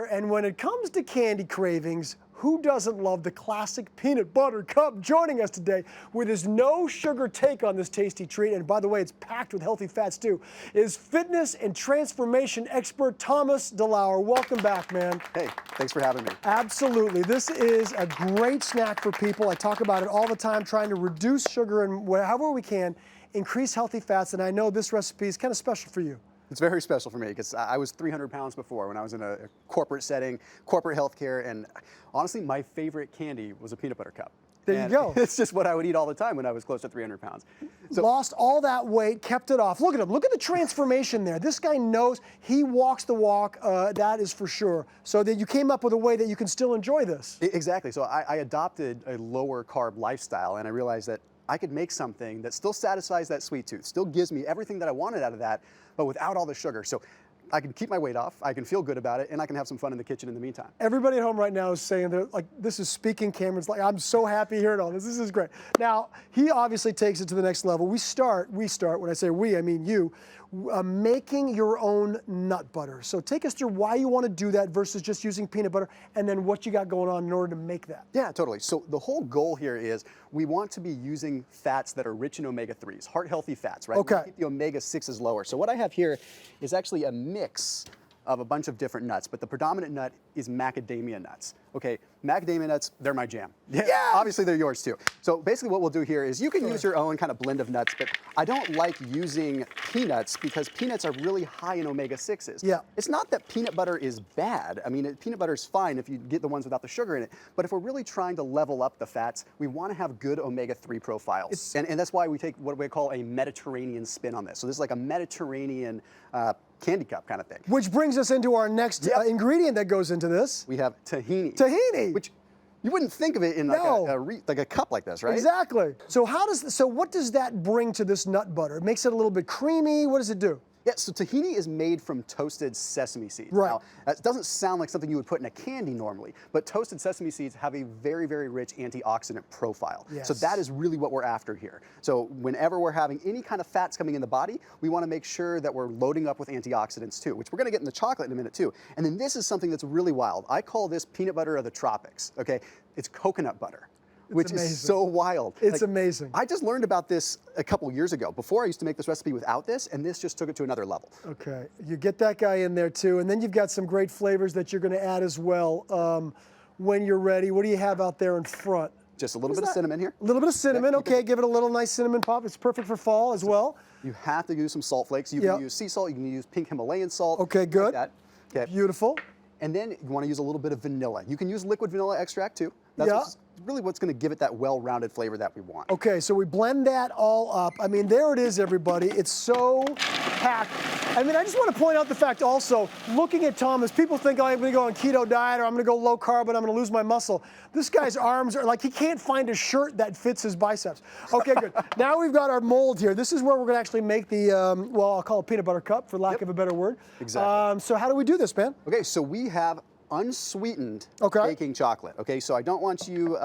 DeLauer, and when it comes to candy cravings, who doesn't love the classic peanut butter cup? Joining us today with his no sugar take on this tasty treat, and by the way, it's packed with healthy fats too, is fitness and transformation expert Thomas DeLauer. Welcome back, man. Hey, thanks for having me. Absolutely. This is a great snack for people. I talk about it all the time, trying to reduce sugar and however we can, increase healthy fats, and I know this recipe is kind of special for you. It's very special for me because I was 300 pounds before when I was in a corporate setting, corporate healthcare, and honestly, my favorite candy was a peanut butter cup. There you go. It's just what I would eat all the time when I was close to 300 pounds. So, lost all that weight, kept it off. Look at him. Look at the transformation there. This guy knows he walks the walk. That is for sure. So that you came up with a way that you can still enjoy this. Exactly. So I adopted a lower carb lifestyle, and I realized that I could make something that still satisfies that sweet tooth, still gives me everything that I wanted out of that, but without all the sugar. So I can keep my weight off, I can feel good about it, and I can have some fun in the kitchen in the meantime. Everybody at home right now is saying that, like, this is speaking Cameron's, like, I'm so happy hearing all this. This is great. Now, he obviously takes it to the next level. We start, when I say we, I mean you, making your own nut butter. So take us through why you want to do that versus just using peanut butter, and then what you got going on in order to make that. Yeah, totally. So the whole goal here is we want to be using fats that are rich in omega-3s, heart-healthy fats, right? Okay. We keep the omega-6s lower. So what I have here is actually a mix of a bunch of different nuts, but the predominant nut is macadamia nuts. Okay, macadamia nuts, they're my jam. Yeah, obviously they're yours too. So basically what we'll do here is you can use your own kind of blend of nuts, but I don't like using peanuts because peanuts are really high in omega-6s. Yeah. It's not that peanut butter is bad. I mean, peanut butter is fine if you get the ones without the sugar in it, but if we're really trying to level up the fats, we want to have good omega-3 profiles. And that's why we take what we call a Mediterranean spin on this. So this is like a Mediterranean candy cup kind of thing. Which brings us into our next ingredient that goes into this. We have tahini. Tahini. Which you wouldn't think of it in like a cup like this, right? Exactly. So what does that bring to this nut butter? It makes it a little bit creamy. What does it do? Yeah, so tahini is made from toasted sesame seeds. Right. Now, that doesn't sound like something you would put in a candy normally, but toasted sesame seeds have a very, very rich antioxidant profile. Yes. So that is really what we're after here. So whenever we're having any kind of fats coming in the body, we want to make sure that we're loading up with antioxidants too, which we're going to get in the chocolate in a minute too. And then this is something that's really wild. I call this peanut butter of the tropics, okay? It's coconut butter. Which is so wild. It's amazing. I just learned about this a couple years ago. Before I used to make this recipe without this, and this just took it to another level. Okay, you get that guy in there too, and then you've got some great flavors that you're going to add as well when you're ready. What do you have out there in front? Just a little bit of cinnamon here. A little bit of cinnamon, okay, give it a little nice cinnamon pop. It's perfect for fall as well. You have to use some salt flakes. You can use sea salt, you can use pink Himalayan salt. Okay, good. Like that. Okay. Beautiful. And then you want to use a little bit of vanilla. You can use liquid vanilla extract too. That's really what's going to give it that well-rounded flavor that we want. Okay, so we blend that all up. I mean, there it is, everybody. It's so packed. I mean, I just want to point out the fact also, looking at Thomas, people think, oh, I'm going to go on keto diet or I'm going to go low carb and I'm going to lose my muscle. This guy's arms are like, he can't find a shirt that fits his biceps. Okay, good. Now we've got our mold here. This is where we're going to actually make the, well, I'll call it peanut butter cup for lack of a better word. Exactly. So how do we do this, man? Okay, so we have unsweetened baking chocolate. Okay, so I don't want you,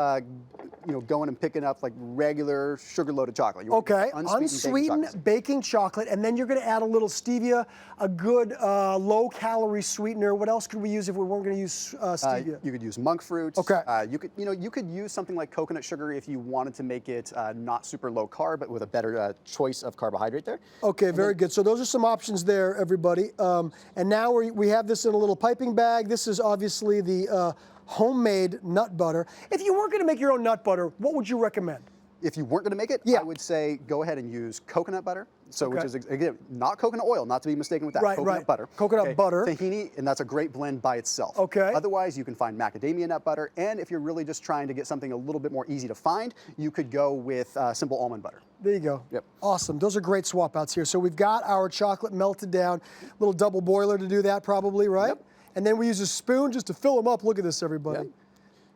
going and picking up like regular sugar-loaded chocolate. You want unsweetened baking chocolate, and then you're going to add a little stevia, a good low-calorie sweetener. What else could we use if we weren't going to use stevia? You could use monk fruit. Okay. You could use something like coconut sugar if you wanted to make it not super low carb, but with a better choice of carbohydrate there. Okay, very good. So those are some options there, everybody. And now we have this in a little piping bag. This is obviously the homemade nut butter. If you weren't going to make your own nut butter, what would you recommend? If you weren't going to make it, I would say go ahead and use coconut butter. So which is, again, not coconut oil, not to be mistaken with that. Coconut butter. Coconut butter. Tahini, and that's a great blend by itself. Okay. Otherwise, you can find macadamia nut butter, and if you're really just trying to get something a little bit more easy to find, you could go with simple almond butter. There you go. Yep. Awesome. Those are great swap outs here. So we've got our chocolate melted down, little double boiler to do that probably, right? Yep. And then we use a spoon just to fill them up. Look at this, everybody. Yep.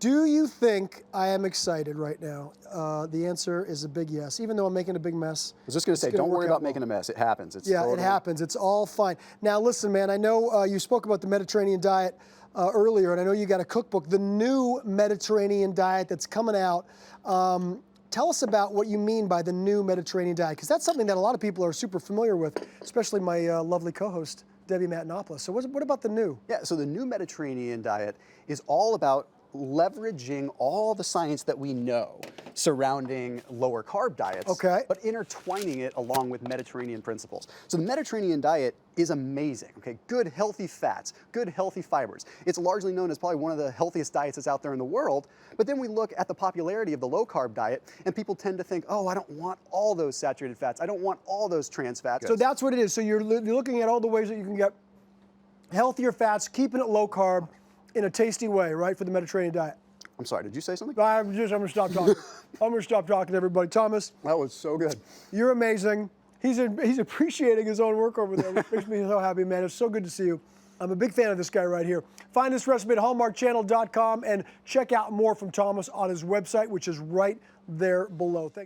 Do you think I am excited right now? The answer is a big yes, even though I'm making a big mess. I was just going to say, don't worry about making a mess. It happens. It's it happens. It's all fine. Now, listen, man, I know you spoke about the Mediterranean diet earlier, and I know you got a cookbook, the new Mediterranean diet that's coming out. Tell us about what you mean by the new Mediterranean diet, because that's something that a lot of people are super familiar with, especially my lovely co-host, Debbie Matenopoulos. So what about the new? Yeah, so the new Mediterranean diet is all about leveraging all the science that we know surrounding lower carb diets, but intertwining it along with Mediterranean principles. So the Mediterranean diet is amazing, okay? Good healthy fats, good healthy fibers. It's largely known as probably one of the healthiest diets that's out there in the world, but then we look at the popularity of the low carb diet and people tend to think, oh, I don't want all those saturated fats, I don't want all those trans fats. So that's what it is. So you're looking at all the ways that you can get healthier fats, keeping it low carb in a tasty way, right, for the Mediterranean diet. I'm sorry, did you say something? I'm gonna stop talking. I'm gonna stop talking to everybody. Thomas. That was so good. You're amazing. He's appreciating his own work over there, which makes me so happy, man. It's so good to see you. I'm a big fan of this guy right here. Find this recipe at hallmarkchannel.com and check out more from Thomas on his website, which is right there below. Thanks.